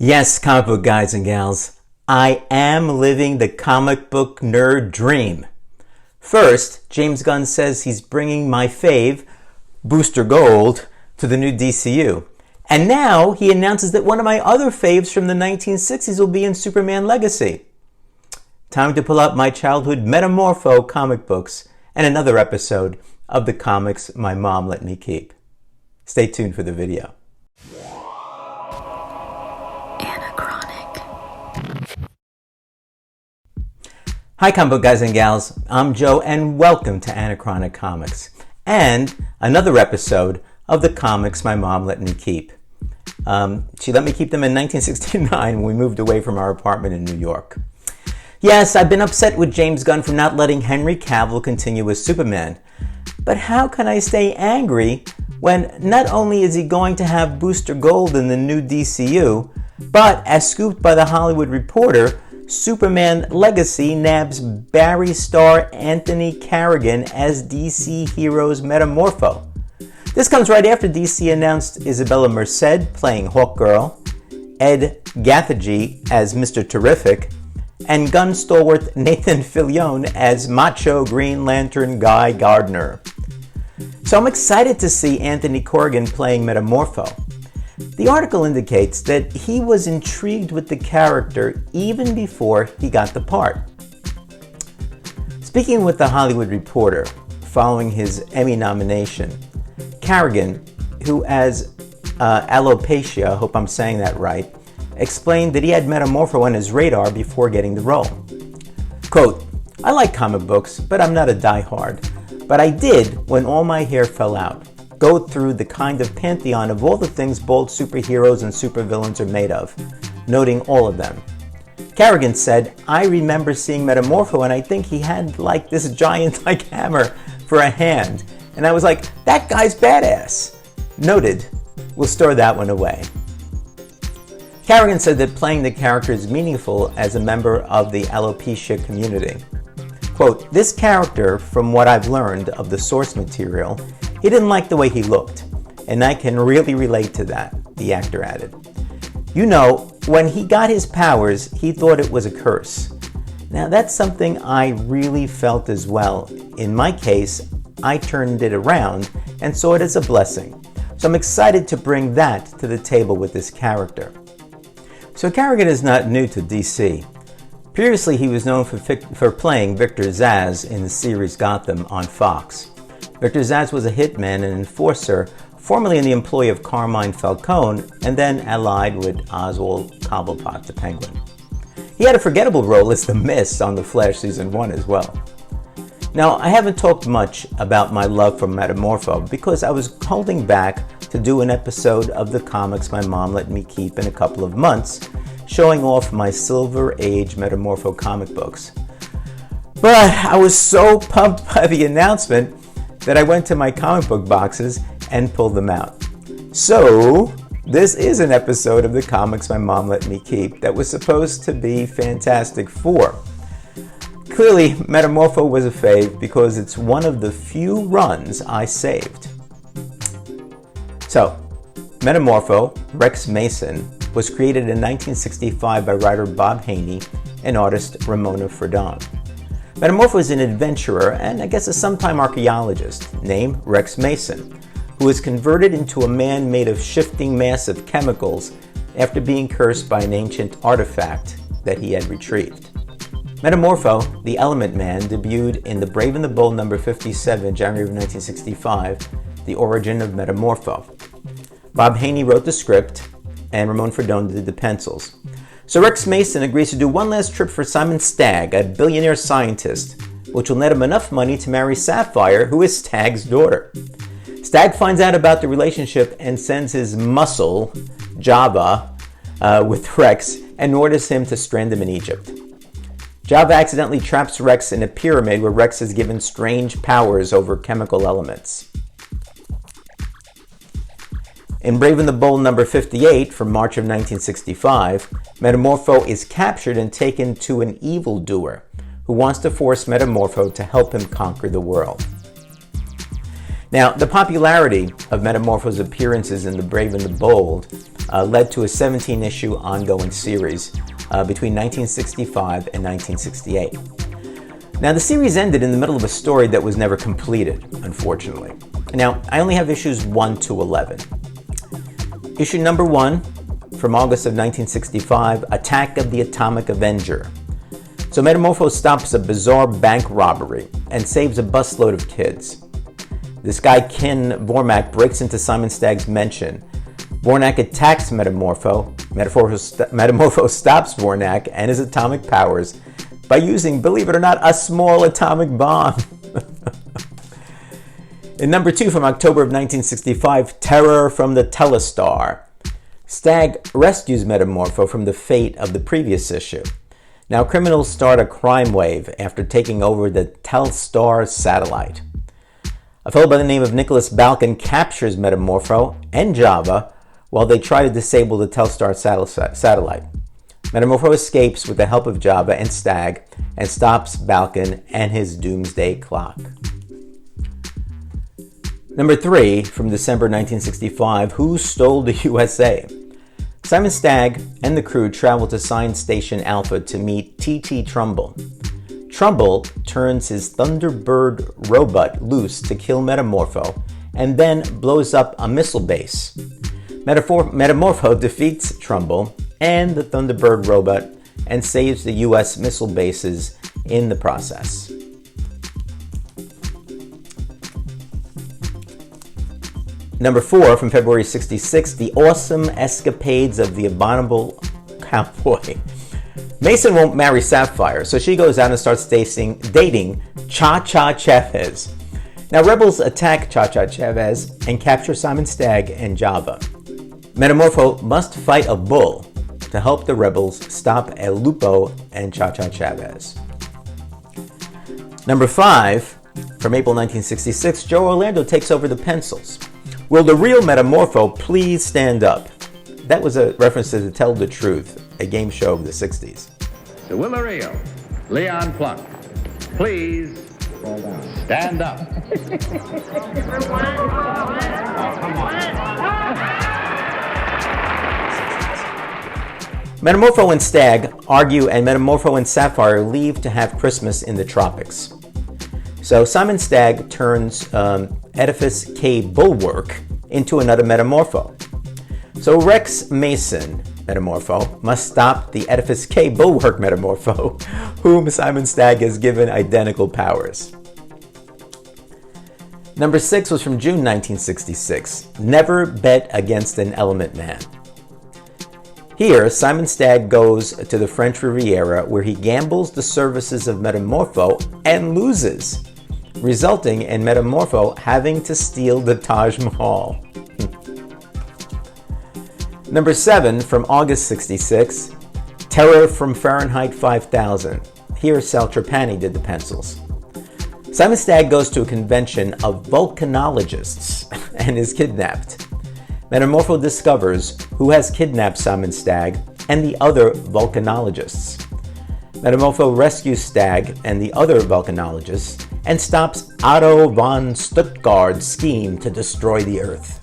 Yes, comic book guys and gals, I am living the comic book nerd dream. First, James Gunn says he's bringing my fave, Booster Gold, to the new DCU. And now he announces that one of my other faves from the 1960s will be in Superman Legacy. Time to pull out my childhood Metamorpho comic books and another episode of the comics my mom let me keep. Stay tuned for the video. Hi comic book guys and gals, I'm Joe and welcome to Anachronic Comics and another episode of the comics my mom let me keep. She let me keep them in 1969 when we moved away from our apartment in New York. Yes, I've been upset with James Gunn for not letting Henry Cavill continue as Superman. But how can I stay angry when not only is he going to have Booster Gold in the new DCU, but as scooped by The Hollywood Reporter, Superman Legacy nabs Barry star Anthony Carrigan as DC Heroes Metamorpho. This comes right after DC announced Isabella Merced playing Hawkgirl, Ed Gathegi as Mr. Terrific, and Gunn stalwart Nathan Fillion as Macho Green Lantern Guy Gardner. So I'm excited to see Anthony Carrigan playing Metamorpho. The article indicates that he was intrigued with the character even before he got the part. Speaking with The Hollywood Reporter following his Emmy nomination, Carrigan, who has alopecia, I hope I'm saying that right, explained that he had Metamorpho on his radar before getting the role. Quote, "I like comic books, but I'm not a diehard. But I did, when all my hair fell out, go through the kind of pantheon of all the things bold superheroes and supervillains are made of, noting all of them." Carrigan said, "I remember seeing Metamorpho and I think he had like this giant-like hammer for a hand. And I was like, that guy's badass." Noted. We'll store that one away. Carrigan said that playing the character is meaningful as a member of the alopecia community. Quote, "This character, from what I've learned of the source material, he didn't like the way he looked, and I can really relate to that," the actor added. "You know, when he got his powers, he thought it was a curse. Now that's something I really felt as well. In my case, I turned it around and saw it as a blessing. So I'm excited to bring that to the table with this character." So Carrigan is not new to DC. Previously, he was known for playing Victor Zsasz in the series Gotham on Fox. Victor Zsasz was a hitman and enforcer, formerly in the employ of Carmine Falcone, and then allied with Oswald Cobblepot, the Penguin. He had a forgettable role as the Mist on The Flash Season 1 as well. Now, I haven't talked much about my love for Metamorpho because I was holding back to do an episode of the comics my mom let me keep in a couple of months, showing off my Silver Age Metamorpho comic books. But I was so pumped by the announcement that I went to my comic book boxes and pulled them out. So, this is an episode of the comics my mom let me keep that was supposed to be Fantastic Four. Clearly, Metamorpho was a fave because it's one of the few runs I saved. So, Metamorpho, Rex Mason, was created in 1965 by writer Bob Haney and artist Ramona Fradon. Metamorpho is an adventurer and I guess a sometime archaeologist named Rex Mason, who was converted into a man made of shifting mass of chemicals after being cursed by an ancient artifact that he had retrieved. Metamorpho, the Element Man, debuted in The Brave and the Bold number 57, January of 1965, The Origin of Metamorpho. Bob Haney wrote the script, and Ramon Fradon did the pencils. So Rex Mason agrees to do one last trip for Simon Stagg, a billionaire scientist, which will net him enough money to marry Sapphire, who is Stagg's daughter. Stagg finds out about the relationship and sends his muscle, Java, with Rex and orders him to strand him in Egypt. Java accidentally traps Rex in a pyramid where Rex is given strange powers over chemical elements. In Brave and the Bold number 58 from March of 1965, Metamorpho is captured and taken to an evildoer who wants to force Metamorpho to help him conquer the world. Now, the popularity of Metamorpho's appearances in The Brave and the Bold led to a 17-issue ongoing series between 1965 and 1968. Now, the series ended in the middle of a story that was never completed, unfortunately. Now, I only have issues 1 to 11. Issue number 1, from August of 1965, Attack of the Atomic Avenger. So Metamorpho stops a bizarre bank robbery and saves a busload of kids. This guy, Ken Vormak, breaks into Simon Stagg's mansion. Vornak attacks Metamorpho. Metamorpho stops Vornak and his atomic powers by using, believe it or not, a small atomic bomb. In number 2 from October of 1965, Terror from the Telestar. Stagg rescues Metamorpho from the fate of the previous issue. Now, criminals start a crime wave after taking over the Telstar satellite. A fellow by the name of Nicholas Balkan captures Metamorpho and Java while they try to disable the Telstar satellite. Metamorpho escapes with the help of Java and Stagg and stops Balkan and his doomsday clock. Number 3, from December 1965, Who Stole the USA? Simon Stagg and the crew travel to Science Station Alpha to meet T.T. Trumbull. Trumbull turns his Thunderbird robot loose to kill Metamorpho and then blows up a missile base. Metamorpho defeats Trumbull and the Thunderbird robot and saves the U.S. missile bases in the process. Number 4, from February 66, The Awesome Escapades of the Abominable Cowboy. Mason won't marry Sapphire, so she goes out and starts dating Cha-Cha Chavez. Now, rebels attack Cha-Cha Chavez and capture Simon Stagg and Java. Metamorpho must fight a bull to help the rebels stop El Lupo and Cha-Cha Chavez. Number 5, from April 1966, Joe Orlando takes over the pencils. Will the real Metamorpho please stand up? That was a reference to Tell the Truth, a game show of the 60s. The will the real, Leon Plunk, please stand up. Metamorpho and Stagg argue, and Metamorpho and Sapphire leave to have Christmas in the tropics. So Simon Stagg turns Edifice K Bulwark into another Metamorpho. So Rex Mason, Metamorpho, must stop the Edifice K Bulwark Metamorpho, whom Simon Stagg has given identical powers. Number 6 was from June 1966, Never Bet Against an Element Man. Here, Simon Stagg goes to the French Riviera where he gambles the services of Metamorpho and loses, resulting in Metamorpho having to steal the Taj Mahal. Number 7, from August 66, Terror from Fahrenheit 5000. Here, Sal Trapani did the pencils. Simon Stagg goes to a convention of volcanologists and is kidnapped. Metamorpho discovers who has kidnapped Simon Stagg and the other volcanologists. Metamorpho rescues Stagg and the other volcanologists and stops Otto von Stuttgart's scheme to destroy the Earth.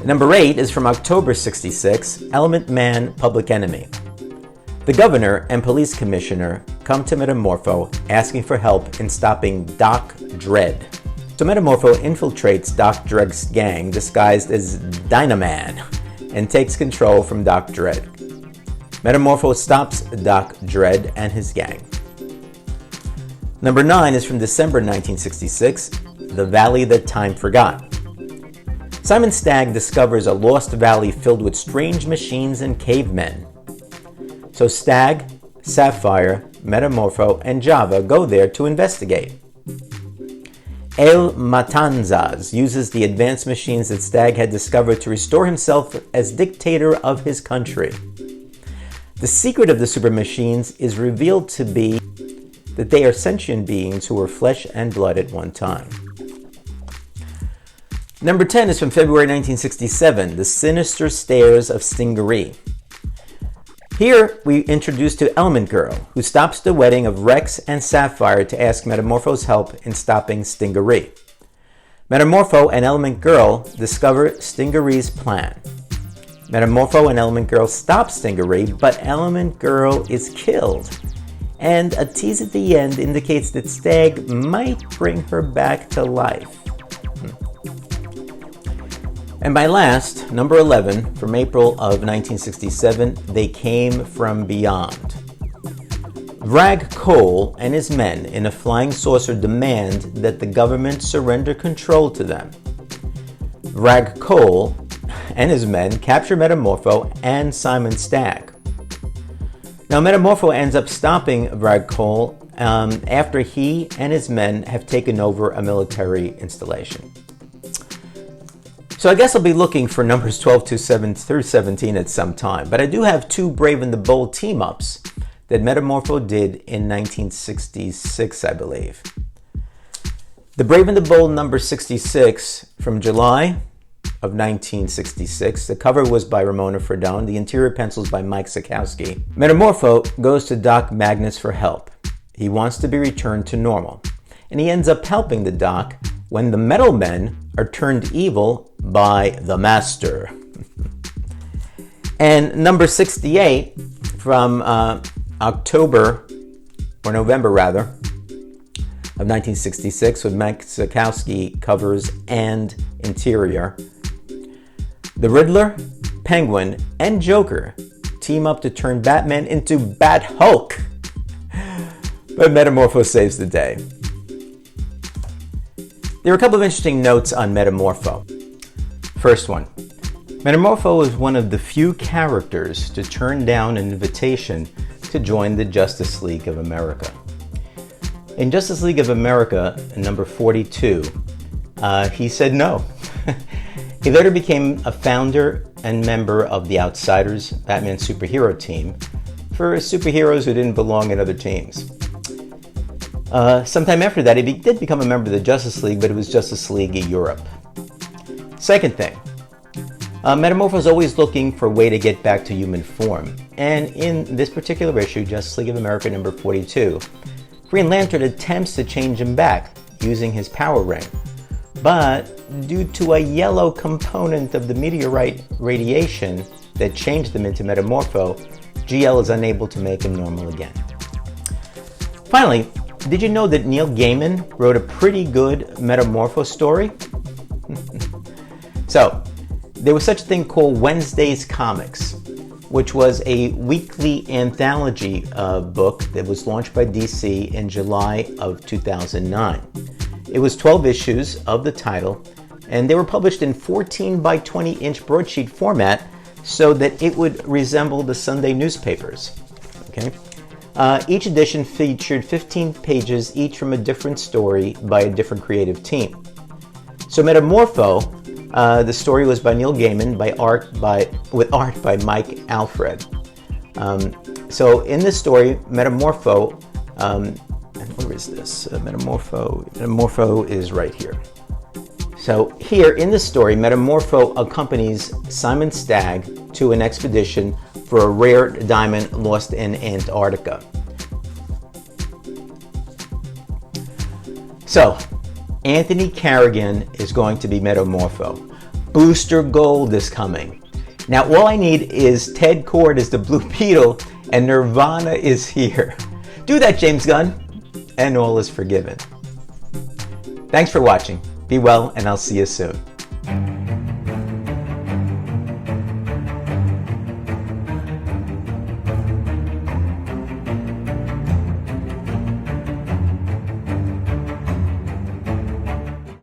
Number 8 is from October 66, Element Man, Public Enemy. The governor and police commissioner come to Metamorpho asking for help in stopping Doc Dredd. So Metamorpho infiltrates Doc Dredd's gang disguised as Dynaman and takes control from Doc Dredd. Metamorpho stops Doc Dredd and his gang. Number 9 is from December 1966, The Valley That Time Forgot. Simon Stagg discovers a lost valley filled with strange machines and cavemen. So Stagg, Sapphire, Metamorpho, and Java go there to investigate. El Matanzas uses the advanced machines that Stagg had discovered to restore himself as dictator of his country. The secret of the super machines is revealed to be that they are sentient beings who were flesh and blood at one time. Number 10 is from February 1967, The Sinister Stairs of Stingaree. Here we introduce to Element Girl, who stops the wedding of Rex and Sapphire to ask Metamorpho's help in stopping Stingaree. Metamorpho and Element Girl discover Stingeree's plan. Metamorpho and Element Girl stop Stingeree, but Element Girl is killed. And a tease at the end indicates that Stag might bring her back to life. And my last, number 11, from April of 1967, They Came From Beyond. Rag Cole and his men in a flying saucer demand that the government surrender control to them. Rag Cole and his men capture Metamorpho and Simon Stagg. Now Metamorpho ends up stopping Rag Cole after he and his men have taken over a military installation. So I guess I'll be looking for numbers 12 through 17 at some time, but I do have two Brave and the Bold team-ups that Metamorpho did in 1966, I believe. The Brave and the Bold number 66 from July of 1966. The cover was by Ramona Fredone, the interior pencils by Mike Zakowski. Metamorpho goes to Doc Magnus for help. He wants to be returned to normal, and he ends up helping the Doc when the Metal Men are turned evil by the Master. And number 68 from November of 1966, with Mike Zakowski covers and interior. The Riddler, Penguin, and Joker team up to turn Batman into Bat Hulk, but Metamorpho saves the day. There are a couple of interesting notes on Metamorpho. First one, Metamorpho is one of the few characters to turn down an invitation to join the Justice League of America. In Justice League of America, number 42, he said no. He later became a founder and member of the Outsiders, Batman superhero team, for superheroes who didn't belong in other teams. Sometime after that, he did become a member of the Justice League, but it was Justice League Europe. Second thing, Metamorpho is always looking for a way to get back to human form. And in this particular issue, Justice League of America number 42, Green Lantern attempts to change him back using his power ring. But due to a yellow component of the meteorite radiation that changed them into Metamorpho, GL is unable to make him normal again. Finally, did you know that Neil Gaiman wrote a pretty good Metamorpho story? So, there was such a thing called Wednesday's Comics, which was a weekly anthology book that was launched by DC in July of 2009. It was 12 issues of the title, and they were published in 14 by 20 inch broadsheet format so that it would resemble the Sunday newspapers. Okay? Each edition featured 15 pages, each from a different story by a different creative team. So Metamorpho, the story was by Neil Gaiman, with art by Mike Alfred. So in this story, Metamorpho, and where is this? Metamorpho is right here. So here in this story, Metamorpho accompanies Simon Stagg to an expedition for a rare diamond lost in Antarctica. So, Anthony Carrigan is going to be Metamorpho. Booster Gold is coming. Now, all I need is Ted Kord as the Blue Beetle, and Nirvana is here. Do that, James Gunn, and all is forgiven. Thanks for watching. Be well, and I'll see you soon.